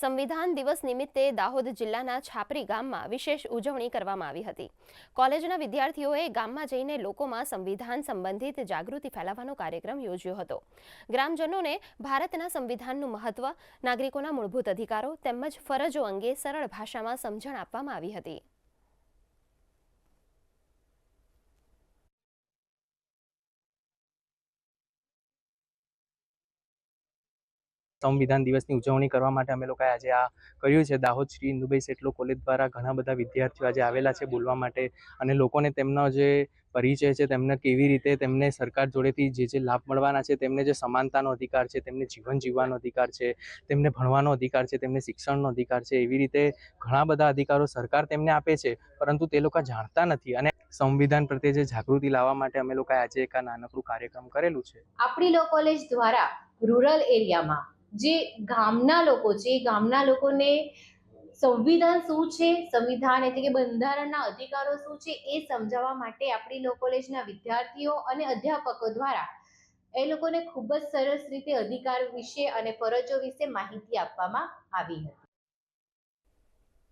સંવિધાન દિવસ નિમિત્તે દાહોદ જિલ્લાના છાપરી ગામમાં વિશેષ ઉજવણી કરવામાં આવી હતી. કોલેજના વિદ્યાર્થીઓએ ગામમાં જઈને લોકોમાં સંવિધાન સંબંધિત જાગૃતિ ફેલાવવાનો કાર્યક્રમ યોજ્યો હતો. ગ્રામજનોને ભારતના સંવિધાનનું મહત્વ, નાગરિકોના મૂળભૂત અધિકારો તેમજ ફરજો અંગે સરળ ભાષામાં સમજણ આપવામાં આવી હતી. સંવિધાન દિવસની ઉજવણી કરવા માટે અમે લોકોએ આજે આ કર્યું છે. દાહોદ શ્રી ઇન્દુભાઈ સેટલો કોલેજ દ્વારા ઘણા બધા વિદ્યાર્થીઓ આજે આવેલા છે બોલવા માટે, અને લોકોને તેમનો જે પરિચય છે, તેમને કેવી રીતે તેમને સરકાર જોડેથી જે લાભ મળવાના છે, તેમને જે સમાનતાનો અધિકાર છે, તેમને જીવન જીવવાનો અધિકાર છે, તેમને ભણવાનો અધિકાર છે, તેમને શિક્ષણનો અધિકાર છે, એવી રીતે ઘણા બધા અધિકારો સરકાર તેમને આપે છે, પરંતુ તે લોકો જાણતા નથી. અને સંવિધાન પ્રત્યે જે જાગૃતિ લાવવા માટે અમે લોકોએ આજે એક નાનકડું કાર્યક્રમ કરેલું છે. આપણી લો કોલેજ દ્વારા રૂરલ એરિયામાં જે ગામના લોકો છે, ગામના લોકોને સંવિધાન શું છે, સંવિધાન એટલે કે બંધારણના અધિકારો શું છે એ સમજાવવા માટે આપણી લો કોલેજના વિદ્યાર્થીઓ અને અધ્યાપકો દ્વારા એ લોકોને ખૂબ જ સરસ રીતે અધિકાર વિશે અને ફરજો વિશે માહિતી આપવામાં આવી હતી.